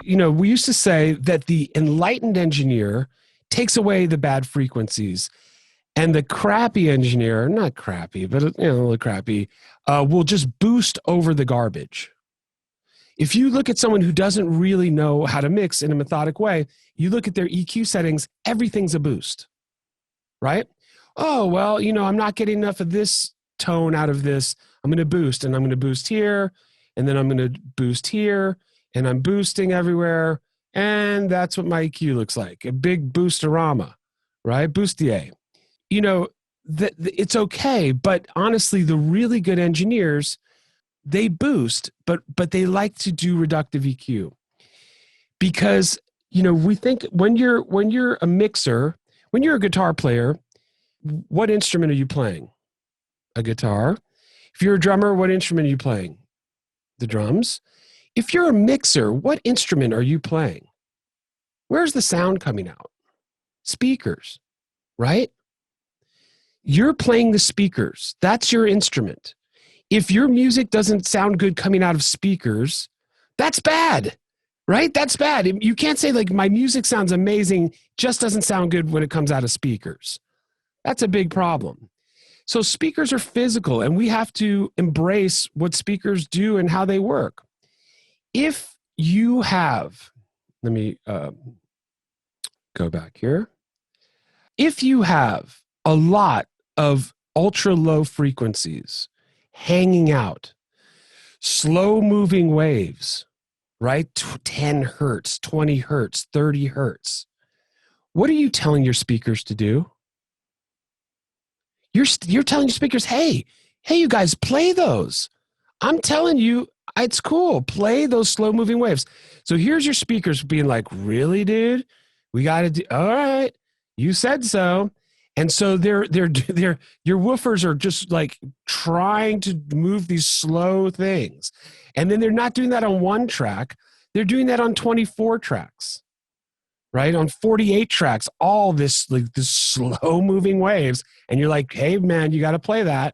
we used to say that the enlightened engineer takes away the bad frequencies, and the crappy engineer, not crappy, but a little crappy, will just boost over the garbage. If you look at someone who doesn't really know how to mix in a methodic way, you look at their EQ settings, everything's a boost, right? Oh, well, I'm not getting enough of this tone out of this. I'm going to boost, and I'm going to boost here, and then I'm going to boost here, and I'm boosting everywhere. And that's what my EQ looks like, a big boosterama, right? Bustier. It's okay, but honestly, the really good engineers, they boost, but they like to do reductive EQ because we think when you're a mixer, when you're a guitar player, what instrument are you playing? A guitar. If you're a drummer, what instrument are you playing? The drums. If you're a mixer, what instrument are you playing? Where's the sound coming out? Speakers, right? You're playing the speakers. That's your instrument. If your music doesn't sound good coming out of speakers, that's bad, right? That's bad. You can't say like my music sounds amazing, just doesn't sound good when it comes out of speakers. That's a big problem. So speakers are physical, and we have to embrace what speakers do and how they work. If you have, let me go back here. If you have a lot of ultra low frequencies hanging out, slow moving waves, right? 10 hertz, 20 hertz, 30 hertz. What are you telling your speakers to do? You're telling your speakers, hey, you guys, play those. I'm telling you, it's cool. Play those slow moving waves. So here's your speakers being like, really, dude? We got to do, all right. You said so. And so your woofers are just like trying to move these slow things. And then they're not doing that on one track. They're doing that on 24 tracks, right? On 48 tracks, all this slow moving waves. And you're like, hey, man, you got to play that.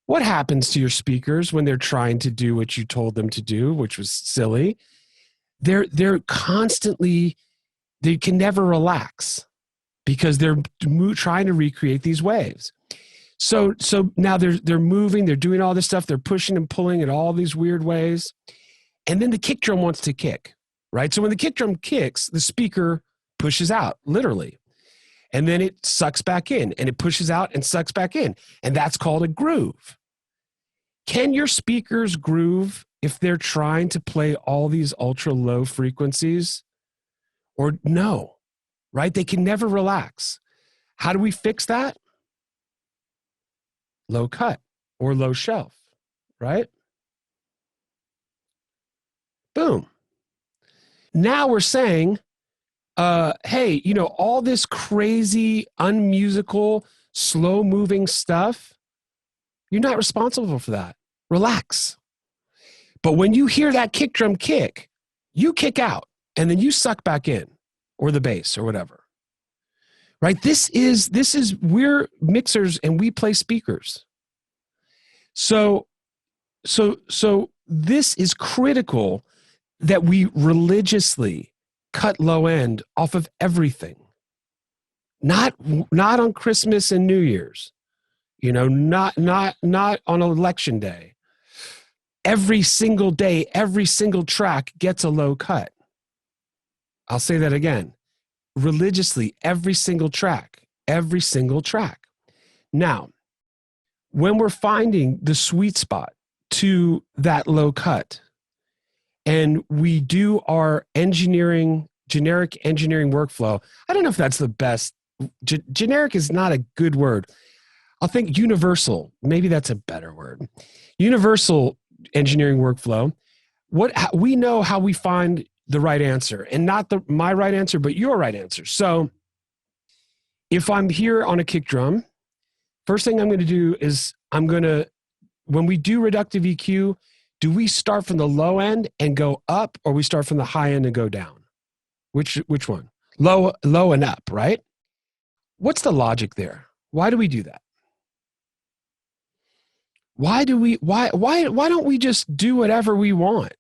What happens to your speakers when they're trying to do what you told them to do, which was silly? They're constantly, they can never relax because they're trying to recreate these waves. So now they're moving, they're doing all this stuff, they're pushing and pulling in all these weird ways. And then the kick drum wants to kick, right? So when the kick drum kicks, the speaker pushes out, literally. And then it sucks back in, and it pushes out and sucks back in. And that's called a groove. Can your speakers groove if they're trying to play all these ultra low frequencies? Or no, right? They can never relax. How do we fix that? Low cut or low shelf, right? Boom. Now we're saying, hey, all this crazy, unmusical, slow-moving stuff, you're not responsible for that. Relax. But when you hear that kick drum kick, you kick out, and then you suck back in, or the bass, or whatever. Right? We're mixers, and we play speakers. So this is critical that we religiously cut low end off of everything. Not on Christmas and New Year's, not on election day. Every single day, every single track gets a low cut. I'll say that again. Religiously, every single track. Now, when we're finding the sweet spot to that low cut, and we do our generic engineering workflow, I don't know if that's the best. Generic is not a good word. I'll think universal. Maybe that's a better word. Universal engineering workflow. We know how we find the right answer, and not my right answer, but your right answer. So if I'm here on a kick drum, first thing I'm going to do is when we do reductive EQ, do we start from the low end and go up, or we start from the high end and go down? Which one? Low and up, right? What's the logic there? Why do we do that? Why don't we just do whatever we want?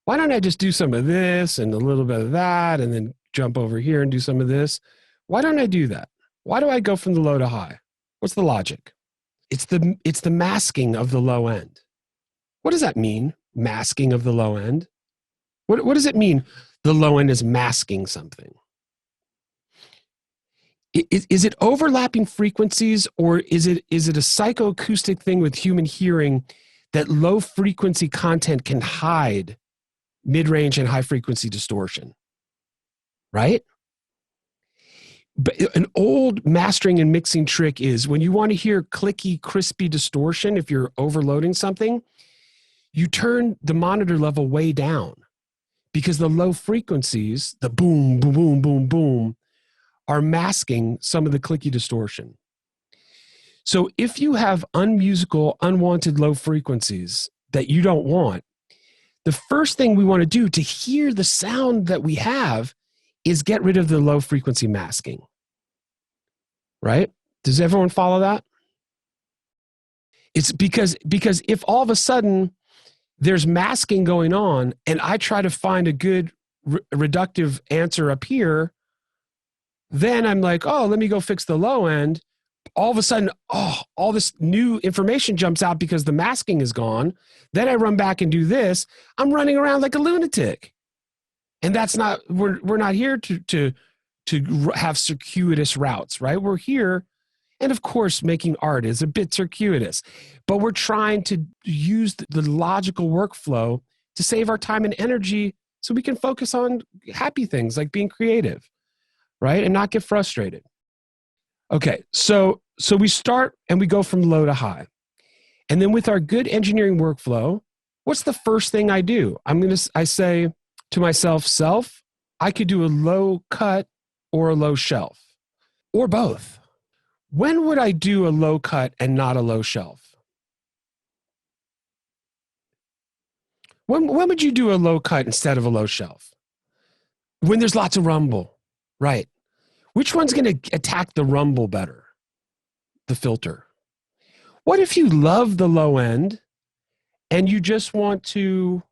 Why don't I just do some of this and a little bit of that and then jump over here and do some of this? Why don't I do that? Why do I go from the low to high? What's the logic? It's the masking of the low end. What does that mean? Masking of the low end? What does it mean? The low end is masking something. Is it overlapping frequencies, or is it a psychoacoustic thing with human hearing that low frequency content can hide mid-range and high frequency distortion? Right? But an old mastering and mixing trick is when you want to hear clicky, crispy distortion, if you're overloading something, you turn the monitor level way down, because the low frequencies, the boom, boom, boom, boom, boom, are masking some of the clicky distortion. So if you have unmusical, unwanted low frequencies that you don't want, the first thing we want to do to hear the sound that we have is get rid of the low frequency masking. Right? Does everyone follow that? It's because if all of a sudden there's masking going on and I try to find a good reductive answer up here, then I'm like, oh, let me go fix the low end. All of a sudden, all this new information jumps out because the masking is gone. Then I run back and do this. I'm running around like a lunatic. And that's not, we're not here to have circuitous routes, right? We're here, and of course, making art is a bit circuitous, but we're trying to use the logical workflow to save our time and energy so we can focus on happy things like being creative, right? And not get frustrated. Okay, so we start and we go from low to high. And then with our good engineering workflow, what's the first thing I do? I say to myself, I could do a low cut or a low shelf, or both. When would I do a low cut and not a low shelf? When would you do a low cut instead of a low shelf? When there's lots of rumble, right? Which one's going to attack the rumble better? The filter. What if you love the low end and you just want to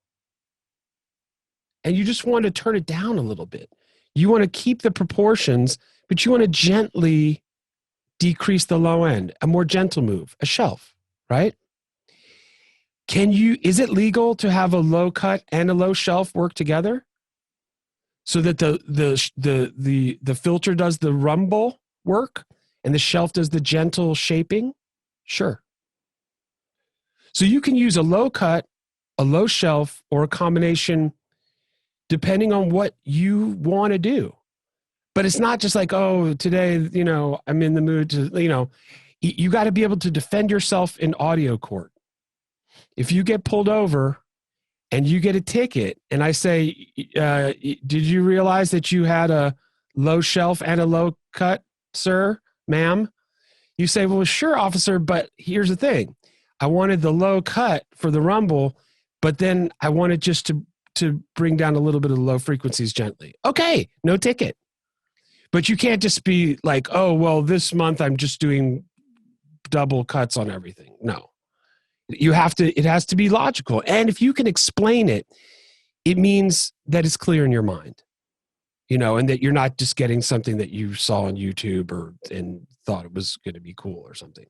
turn it down a little bit? You want to keep the proportions, but you want to gently decrease the low end, a more gentle move, a shelf, right? Is it legal to have a low cut and a low shelf work together so that the filter does the rumble work and the shelf does the gentle shaping? Sure. So you can use a low cut, a low shelf, or a combination depending on what you want to do. But it's not just like, oh, today, I'm in the mood to, you got to be able to defend yourself in audio court. If you get pulled over and you get a ticket and I say, did you realize that you had a low shelf and a low cut, sir, ma'am? You say, well, sure, officer, but here's the thing. I wanted the low cut for the rumble, but then I wanted just to bring down a little bit of the low frequencies gently. Okay, no ticket. But you can't just be like, oh, well, this month I'm just doing double cuts on everything. No. It has to be logical. And if you can explain it, it means that it's clear in your mind, and that you're not just getting something that you saw on YouTube and thought it was going to be cool or something.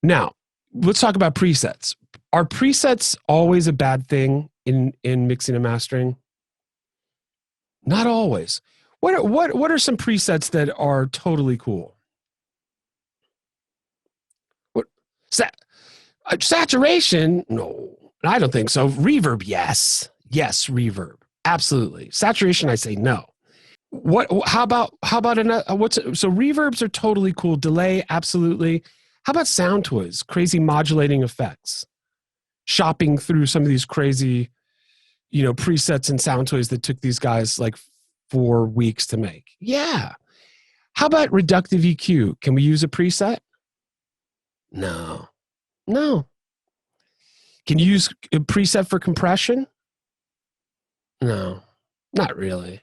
Now, let's talk about presets. Are presets always a bad thing in mixing and mastering? Not always. What are some presets that are totally cool? What saturation? No, I don't think so. Reverb, yes, reverb, absolutely. Saturation, I say no. How about another? So reverbs are totally cool. Delay, absolutely. How about sound toys? Crazy modulating effects. Shopping through some of these crazy, presets and sound toys that took these guys like 4 weeks to make. Yeah. How about reductive EQ? Can we use a preset? No. Can you use a preset for compression? No, not really.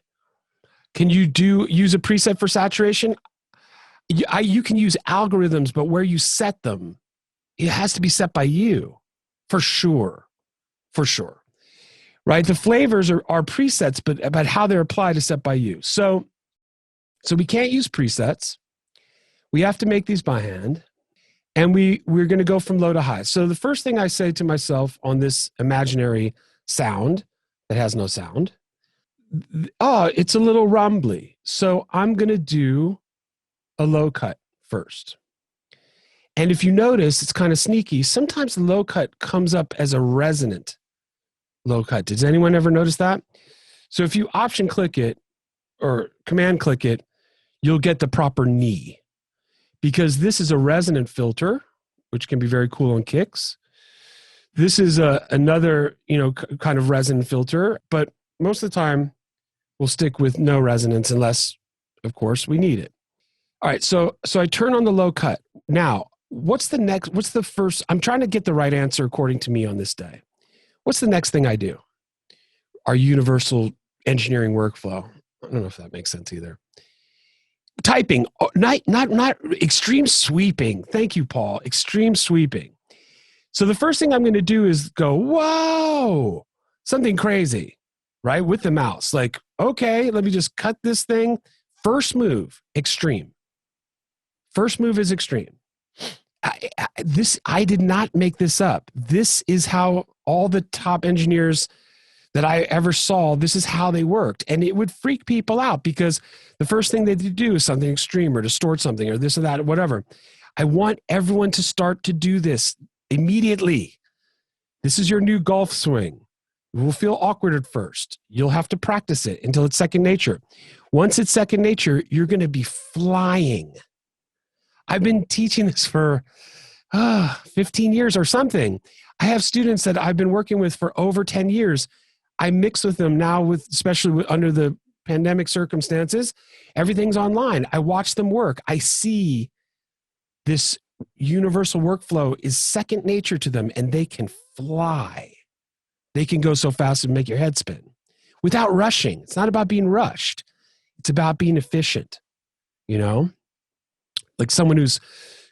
Can you use a preset for saturation? You can use algorithms, but where you set them, it has to be set by you, for sure. right? The flavors are presets, but how they're applied is set by you. So we can't use presets. We have to make these by hand. And we're going to go from low to high. So the first thing I say to myself on this imaginary sound that has no sound, it's a little rumbly. So I'm going to do a low cut first. And if you notice, it's kind of sneaky. Sometimes the low cut comes up as a resonant low cut. Does anyone ever notice that? So if you option click it or command click it, you'll get the proper knee, because this is a resonant filter, which can be very cool on kicks. This is another, kind of resonant filter, but most of the time we'll stick with no resonance unless, of course, we need it. All right, so I turn on the low cut. Now, what's the first? I'm trying to get the right answer according to me on this day. What's the next thing I do? Our universal engineering workflow. I don't know if that makes sense either. Typing, not extreme sweeping. Thank you, Paul. Extreme sweeping. So the first thing I'm going to do is go, whoa, something crazy, right? With the mouse. Like, okay, let me just cut this thing. First move, extreme. First move is extreme. I did not make this up. This is how all the top engineers that I ever saw, this is how they worked. And it would freak people out because the first thing they do is something extreme or distort something or this or that, whatever. I want everyone to start to do this immediately. This is your new golf swing. It will feel awkward at first. You'll have to practice it until it's second nature. Once it's second nature, you're going to be flying. I've been teaching this for 15 years or something. I have students that I've been working with for over 10 years. I mix with them now, especially under the pandemic circumstances. Everything's online. I watch them work. I see this universal workflow is second nature to them, and they can fly. They can go so fast and make your head spin without rushing. It's not about being rushed. It's about being efficient, like someone who's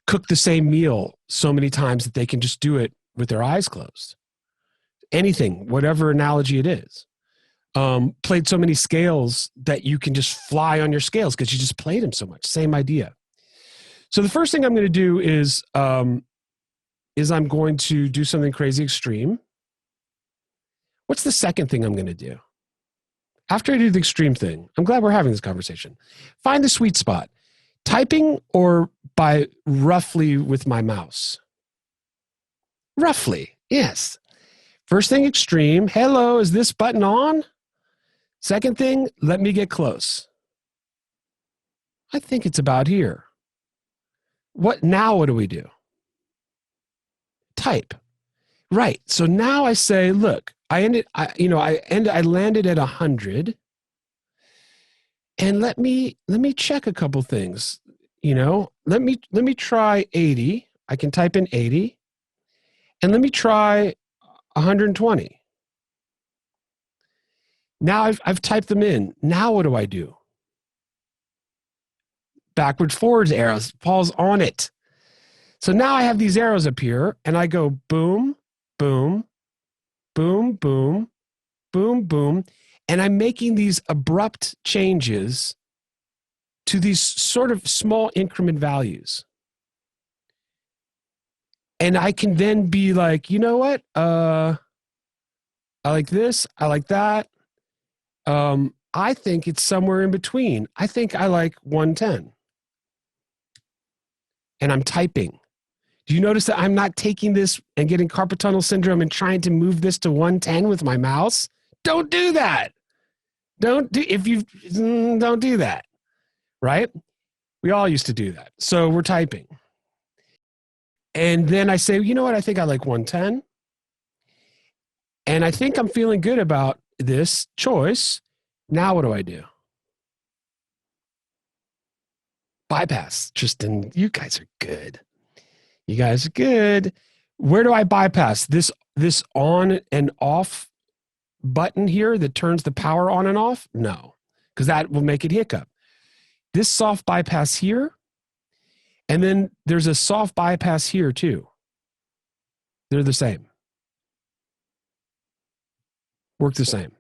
cooked the same meal so many times that they can just do it with their eyes closed. Anything, whatever analogy it is. Played so many scales that you can just fly on your scales because you just played them so much. Same idea. So the first thing I'm going to do is I'm going to do something crazy extreme. What's the second thing I'm going to do? After I do the extreme thing, I'm glad we're having this conversation. Find the sweet spot. Typing or by roughly with my mouse? Roughly, yes. First thing, extreme. Hello, is this button on? Second thing, let me get close. I think it's about here. What do we do? Type. Right. So now I say, look, I landed at 100. And let me check a couple things. Let me try 80. I can type in 80. And let me try 120. Now I've typed them in. Now what do I do? Backwards, forwards arrows. Paul's on it. So now I have these arrows up here, and I go boom, boom, boom, boom, boom, boom. And I'm making these abrupt changes to these sort of small increment values. And I can then be like, you know what? I like this. I like that. I think it's somewhere in between. I think I like 110. And I'm typing. Do you notice that I'm not taking this and getting carpal tunnel syndrome and trying to move this to 110 with my mouse? Don't do that. Don't do that, right? We all used to do that. So we're typing. And then I say, you know what? I think I like 110. And I think I'm feeling good about this choice. Now what do I do? Bypass. Tristan, you guys are good. You guys are good. Where do I bypass? This on and off button here that turns the power on and off? No, because that will make it hiccup. This soft bypass here, and then there's a soft bypass here too. They're the same. work the same.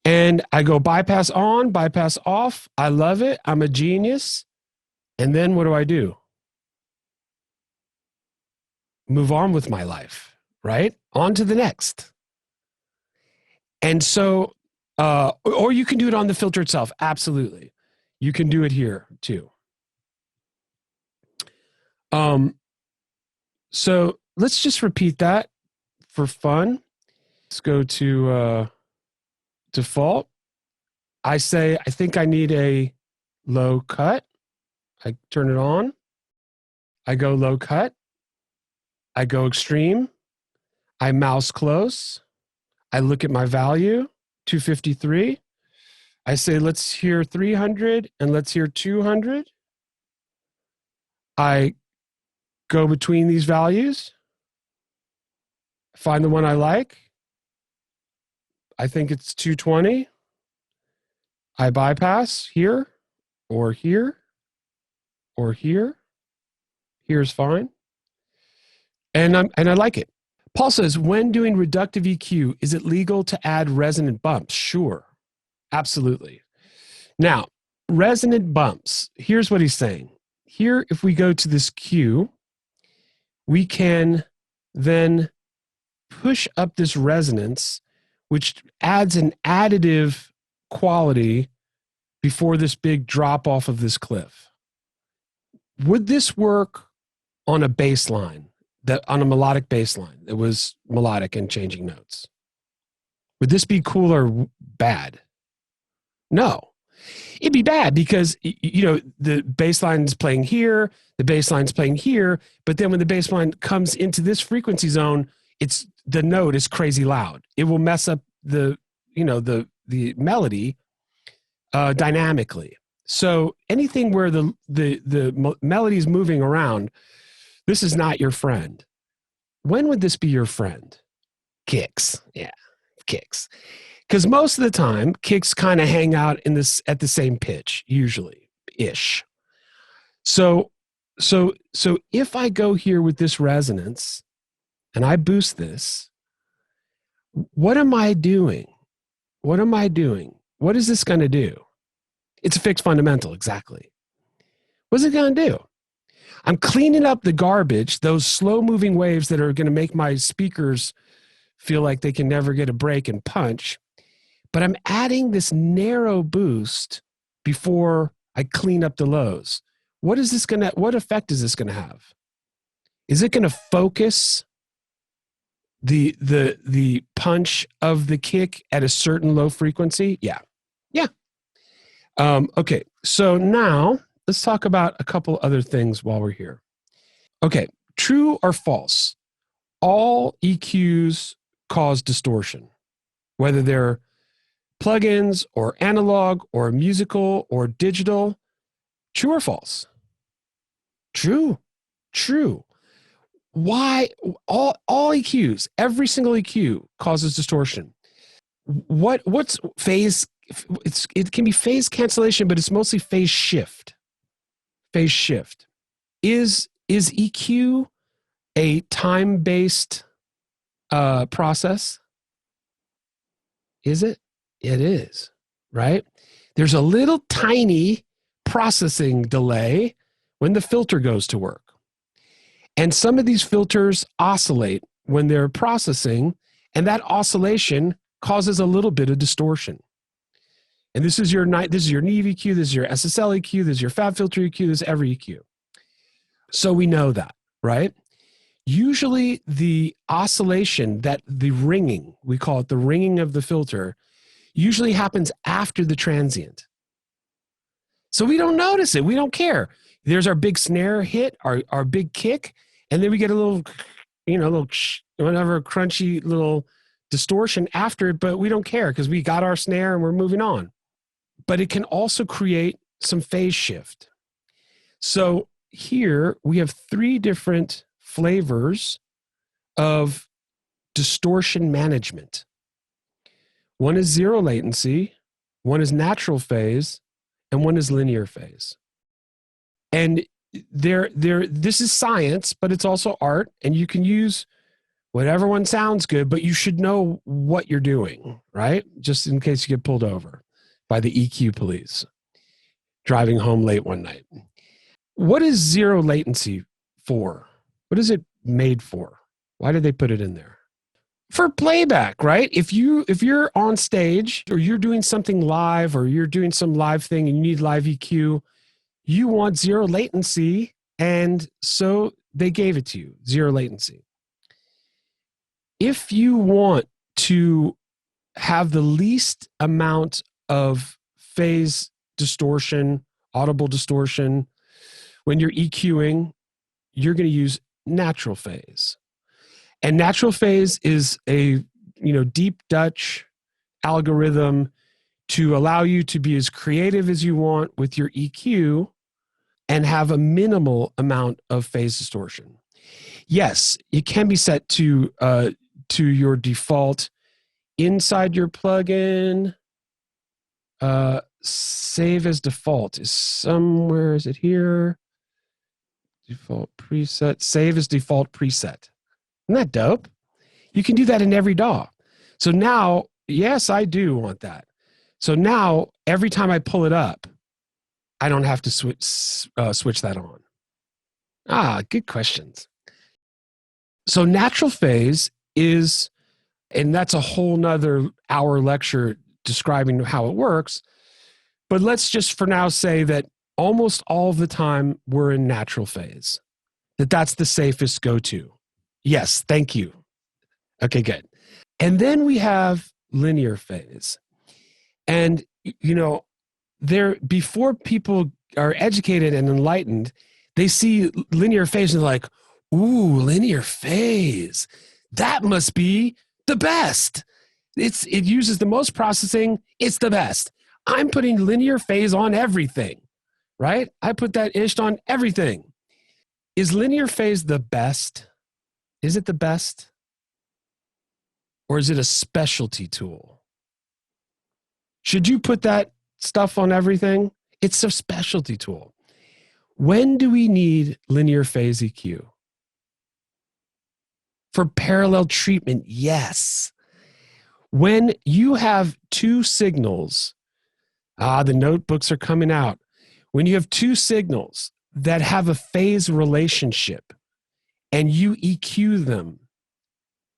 And I go bypass on, bypass off. I love it. I'm a genius. And then what do? Move on with my life, right? On to the next. And so, or you can do it on the filter itself. Absolutely. You can do it here too. So let's just repeat that for fun. Let's go to default. I say, I think I need a low cut. I turn it on. I go low cut. I go extreme. I mouse close. I look at my value, 253. I say, let's hear 300 and let's hear 200. I go between these values, find the one I like. I think it's 220. I bypass here or here or here. Here's fine. And I like it. Paul says, when doing reductive EQ, is it legal to add resonant bumps? Sure, absolutely. Now, resonant bumps, here's what he's saying. Here, if we go to this Q, we can then push up this resonance, which adds an additive quality before this big drop off of this cliff. Would this work on a bass line, on a melodic bass line that was melodic and changing notes? Would this be cool or bad? No. It'd be bad because, you know, the bass line is playing here, the bass line's playing here, but then when the bass line comes into this frequency zone, the note is crazy loud. It will mess up the melody dynamically. So anything where the melody is moving around, this is not your friend. When would this be your friend? Kicks. Yeah, kicks. Because most of the time, kicks kind of hang out at the same pitch, usually, ish. So if I go here with this resonance and I boost this, what am I doing? What am I doing? What is this going to do? It's a fixed fundamental, exactly. What's it going to do? I'm cleaning up the garbage, those slow-moving waves that are going to make my speakers feel like they can never get a break and punch. But I'm adding this narrow boost before I clean up the lows. What effect is this going to have? Is it going to focus the punch of the kick at a certain low frequency? Yeah. Okay, so now let's talk about a couple other things while we're here. Okay, true or false? All EQs cause distortion, whether they're plugins or analog or musical or digital. True or false? True. Why? All EQs, every single EQ causes distortion. What's phase? It can be phase cancellation, but it's mostly phase shift. Phase shift. Is EQ a time-based process? Is it? It is, right? There's a little tiny processing delay when the filter goes to work. And some of these filters oscillate when they're processing, and that oscillation causes a little bit of distortion. And this is your Neve EQ, this is your SSL EQ, this is your Fab Filter EQ, this is every EQ. So we know that, right? Usually the oscillation, the ringing, we call it the ringing of the filter, usually happens after the transient. So we don't notice it. We don't care. There's our big snare hit, our big kick, and then we get a little, whatever crunchy little distortion after it, but we don't care because we got our snare and we're moving on. But it can also create some phase shift. So here we have 3 different flavors of distortion management. One is zero latency, one is natural phase, and one is linear phase. And this is science, but it's also art, and you can use Whatever one sounds good, but you should know what you're doing, right? Just in case you get pulled over by the EQ police driving home late one night. What is zero latency for? What is it made for? Why did they put it in there? For playback, right? If you're on stage or you're doing something live or you're doing some live thing and you need live EQ, you want zero latency, and so they gave it to you, zero latency. If you want to have the least amount of phase distortion, audible distortion, when you're EQing, you're going to use natural phase. And natural phase is a deep Dutch algorithm to allow you to be as creative as you want with your EQ and have a minimal amount of phase distortion. Yes, it can be set to your default inside your plugin. Save as default is somewhere. Is it here? Default preset. Save as default preset. Isn't that dope? You can do that in every DAW. So now, yes, I do want that. So now, every time I pull it up, I don't have to switch that on. Good questions. So natural phase is, and that's a whole nother hour lecture describing how it works. But let's just for now say that almost all the time we're in natural phase, that's the safest go-to. Yes, thank you. Okay, good. And then we have linear phase. And, before people are educated and enlightened, they see linear phase and they're like, ooh, linear phase. That must be the best. It uses the most processing. It's the best. I'm putting linear phase on everything, right? I put that ish on everything. Is linear phase the best? Is it the best? Or is it a specialty tool? Should you put that stuff on everything? It's a specialty tool. When do we need linear phase EQ? For parallel treatment, yes. When you have two signals, the notebooks are coming out. When you have two signals that have a phase relationship and you EQ them,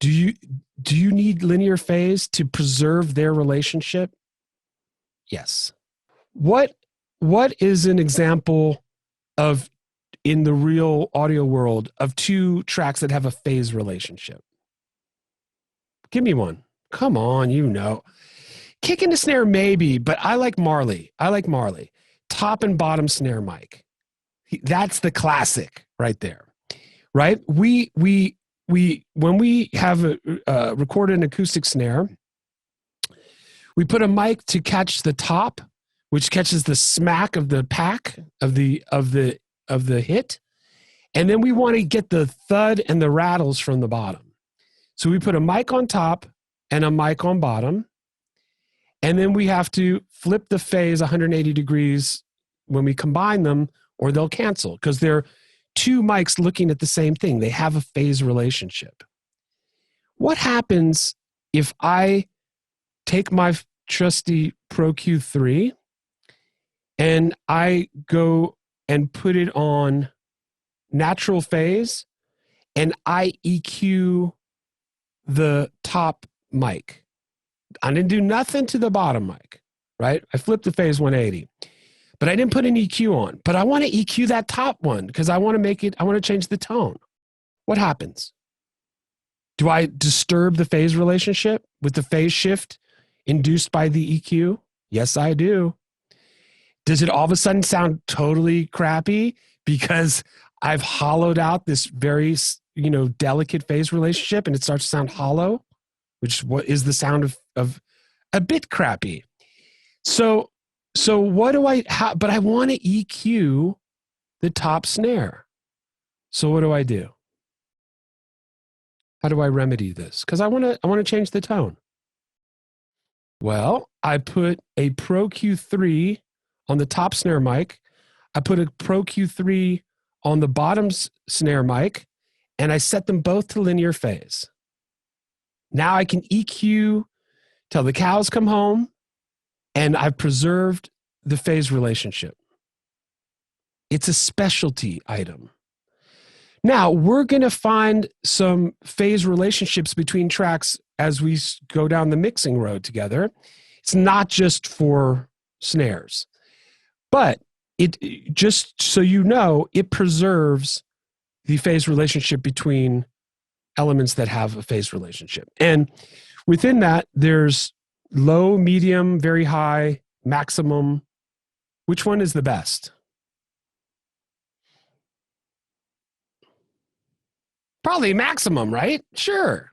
do you need linear phase to preserve their relationship? Yes. What is an example of, in the real audio world, of two tracks that have a phase relationship? Give me one. Come on, Kick in the snare, maybe, but I like Marley. Top and bottom snare mic. That's the classic right there, right? We when we have recorded an acoustic snare, we put a mic to catch the top, which catches the smack of the pack of the hit, and then we want to get the thud and the rattles from the bottom. So we put a mic on top and a mic on bottom, and then we have to flip the phase 180 degrees when we combine them, or they'll cancel because they're two mics looking at the same thing. They have a phase relationship. What happens if I take my trusty Pro Q3 and I go and put it on natural phase and I EQ the top mic? I didn't do nothing to the bottom mic, right? I flipped the phase 180, but I didn't put an EQ on. But I want to EQ that top one because I want to change the tone. What happens? Do I disturb the phase relationship with the phase shift induced by the EQ? Yes, I do. Does it all of a sudden sound totally crappy because I've hollowed out this very, delicate phase relationship and it starts to sound hollow, which is the sound of a bit crappy. So what do but I want to EQ the top snare. So what do I do? How do I remedy this? Because I want to change the tone. Well, I put a Pro Q3 on the top snare mic. I put a Pro Q3 on the bottom snare mic, and I set them both to linear phase. Now I can EQ till the cows come home, and I've preserved the phase relationship. It's a specialty item. Now, we're going to find some phase relationships between tracks as we go down the mixing road together. It's not just for snares, but it just so you know, it preserves the phase relationship between elements that have a phase relationship. And within that, there's low, medium, very high, maximum. Which one is the best? Probably maximum, right? Sure.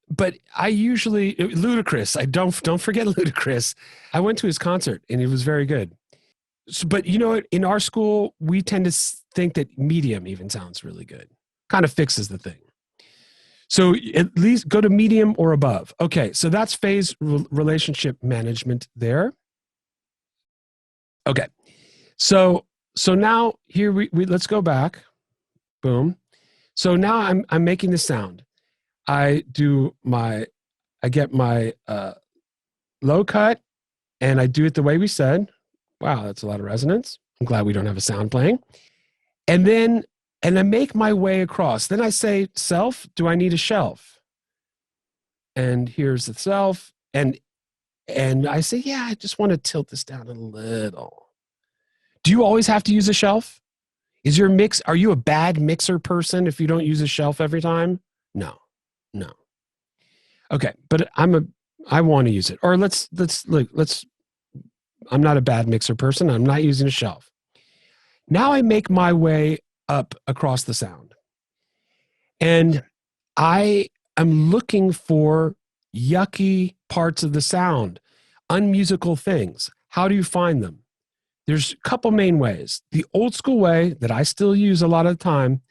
But I usually Ludacris. I don't forget Ludacris. I went to his concert and it was very good. So, but you know what? In our school, we tend to think that medium even sounds really good. Kind of fixes the thing. So at least go to medium or above. Okay, so that's phase relationship management there. Okay, so now here we let's go back. Boom. So now I'm making the sound. I get my low cut, and I do it the way we said. Wow, that's a lot of resonance. I'm glad we don't have a sound playing. And I make my way across. Then I say, self, do I need a shelf? And here's the self. And I say, yeah, I just want to tilt this down a little. Do you always have to use a shelf? Is your mix, are you a bad mixer person if you don't use a shelf every time? No. Okay, but I want to use it. Or I'm not a bad mixer person. I'm not using a shelf. Now I make my way up across the sound. And I am looking for yucky parts of the sound, unmusical things. How do you find them? There's a couple main ways. The old school way that I still use a lot of the time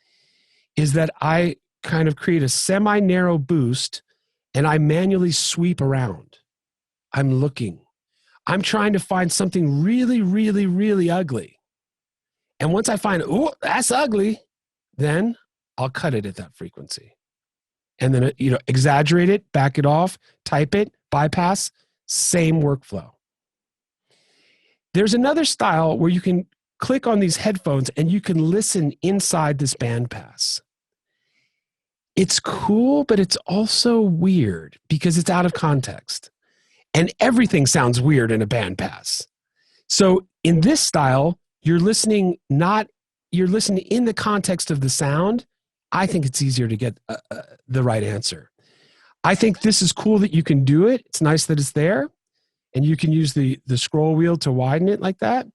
is that I kind of create a semi-narrow boost and I manually sweep around. I'm looking. I'm trying to find something really, really, really ugly. And once I find, oh, that's ugly, then I'll cut it at that frequency. And then, exaggerate it, back it off, type it, bypass, same workflow. There's another style where you can click on these headphones and you can listen inside this bandpass. It's cool, but it's also weird because it's out of context. And everything sounds weird in a bandpass. So in this style, you're listening in the context of the sound. I think it's easier to get the right answer. I think this is cool that you can do it. It's nice that it's there. And you can use the scroll wheel to widen it like that.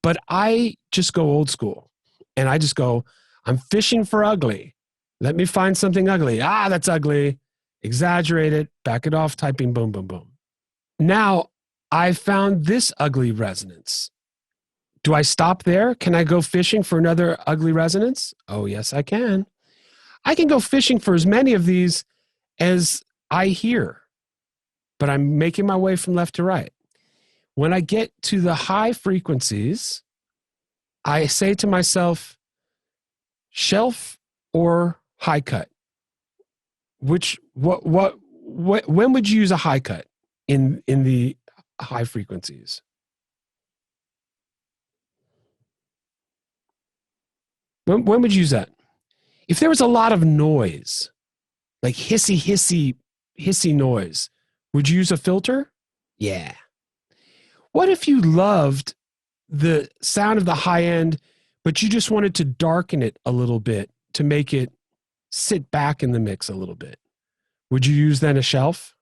But I just go old school. And I just go, I'm fishing for ugly. Let me find something ugly. Ah, that's ugly. Exaggerate it, back it off, typing boom, boom, boom. Now, I found this ugly resonance. Do I stop there? Can I go fishing for another ugly resonance? Oh, yes, I can. I can go fishing for as many of these as I hear, but I'm making my way from left to right. When I get to the high frequencies, I say to myself, shelf or high cut? When would you use a high cut in the high frequencies? When would you use that? If there was a lot of noise, like hissy noise, would you use a filter? Yeah. What if you loved the sound of the high end, but you just wanted to darken it a little bit to make it sit back in the mix a little bit? Would you use then a shelf?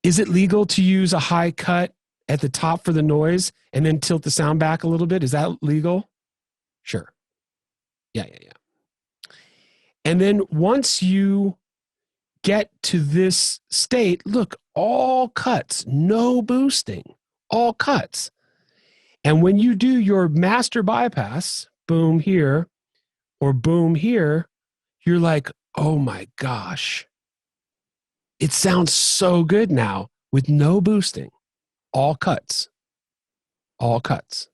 Is it legal to use a high cut at the top for the noise and then tilt the sound back a little bit? Is that legal? Sure. Yeah. And then once you get to this state, look, all cuts, no boosting, all cuts. And when you do your master bypass, boom here or boom here, you're like, oh my gosh, it sounds so good now with no boosting, all cuts, all cuts.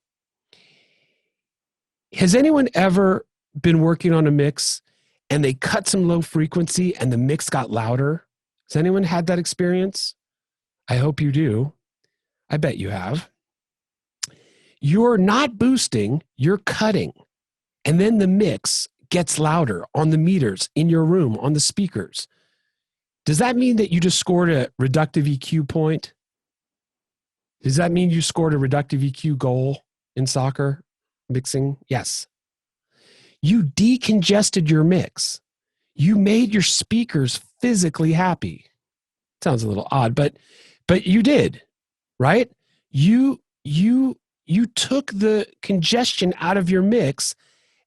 Has anyone ever been working on a mix and they cut some low frequency and the mix got louder. Has anyone had that experience? I hope you do. I bet you have. You're not boosting, you're cutting. And then the mix gets louder on the meters, in your room, on the speakers. Does that mean that you just scored a reductive EQ point? Does that mean you scored a reductive EQ goal in soccer mixing? Yes. You decongested your mix. You made your speakers physically happy. Sounds a little odd, but you did, right? You took the congestion out of your mix,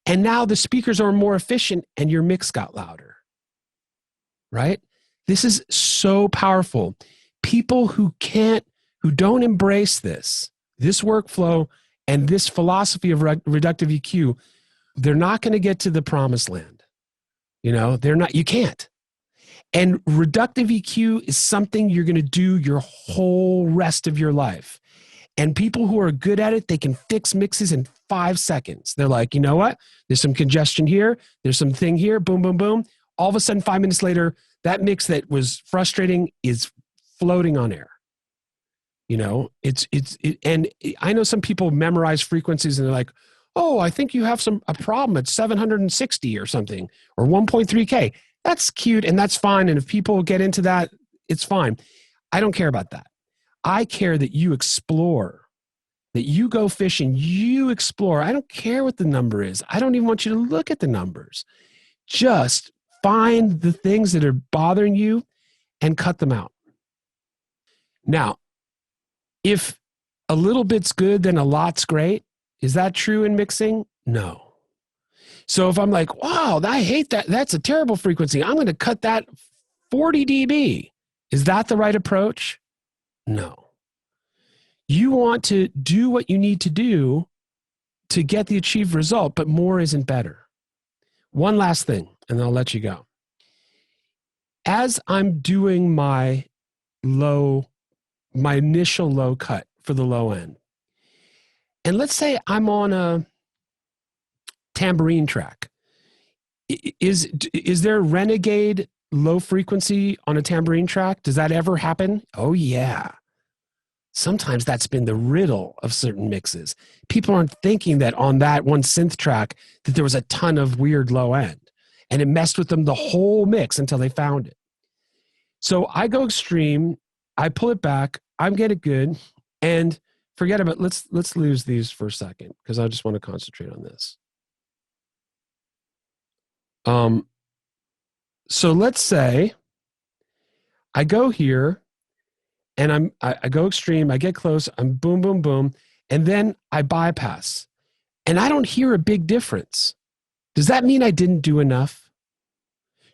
and now the speakers are more efficient and your mix got louder, right? This is so powerful. People who don't embrace this workflow and this philosophy of reductive EQ, they're not going to get to the promised land. You can't. And reductive EQ is something you're going to do your whole rest of your life. And people who are good at it, they can fix mixes in 5 seconds. They're like, you know what? There's some congestion here. There's some thing here. Boom, boom, boom. All of a sudden, 5 minutes later, that mix that was frustrating is floating on air. And I know some people memorize frequencies and they're like, oh, I think you have a problem at 760 or something, or 1.3K. That's cute and that's fine. And if people get into that, it's fine. I don't care about that. I care that you explore, that you go fishing, you explore. I don't care what the number is. I don't even want you to look at the numbers. Just find the things that are bothering you and cut them out. Now, if a little bit's good, then a lot's great. Is that true in mixing? No. So if I'm like, wow, I hate that. That's a terrible frequency. I'm going to cut that 40 dB. Is that the right approach? No. You want to do what you need to do to get the achieved result, but more isn't better. One last thing, and then I'll let you go. As I'm doing my initial low cut for the low end, and let's say I'm on a tambourine track. Is there renegade low frequency on a tambourine track? Does that ever happen? Oh, yeah. Sometimes that's been the riddle of certain mixes. People aren't thinking that on that one synth track that there was a ton of weird low end, and it messed with them the whole mix until they found it. So I go extreme, I pull it back, I'm getting good, and forget about, let's lose these for a second because I just want to concentrate on this. So let's say I go here and I go extreme, I get close, I'm boom, boom, boom, and then I bypass and I don't hear a big difference. Does that mean I didn't do enough?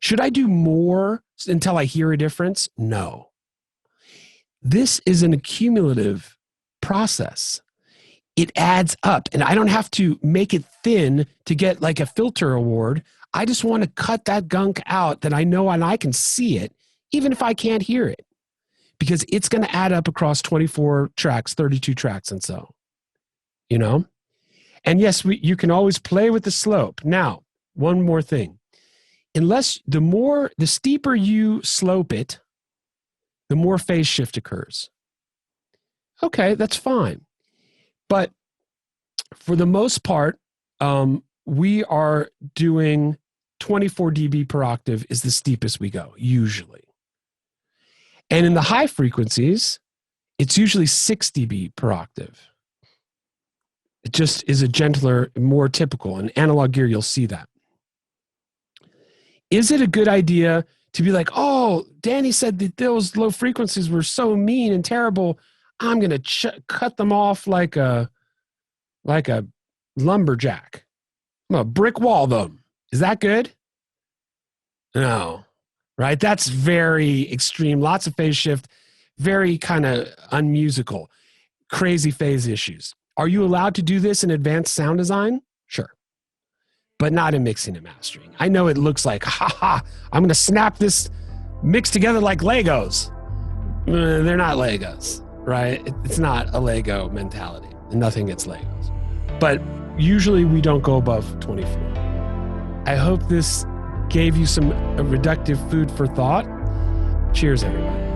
Should I do more until I hear a difference? No. This is an accumulative process. It adds up, and I don't have to make it thin to get like a filter award. I just want to cut that gunk out that I know and I can see it, even if I can't hear it, because it's going to add up across 24 tracks, 32 tracks, and so, And yes, you can always play with the slope. Now, one more thing. The steeper you slope it, the more phase shift occurs. Okay, that's fine. But for the most part, we are doing 24 dB per octave is the steepest we go, usually. And in the high frequencies, it's usually 6 dB per octave. It just is a gentler, more typical. In analog gear, you'll see that. Is it a good idea to be like, oh, Danny said that those low frequencies were so mean and terrible, I'm going to cut them off like a lumberjack. I'm going to brick wall them. Is that good? No, right? That's very extreme. Lots of phase shift, very kind of unmusical, crazy phase issues. Are you allowed to do this in advanced sound design? Sure. But not in mixing and mastering. I know it looks like, I'm going to snap this mix together like Legos. They're not Legos, right? It's not a Lego mentality. Nothing gets Legos. But usually we don't go above 24. I hope this gave you some reductive food for thought. Cheers, everyone.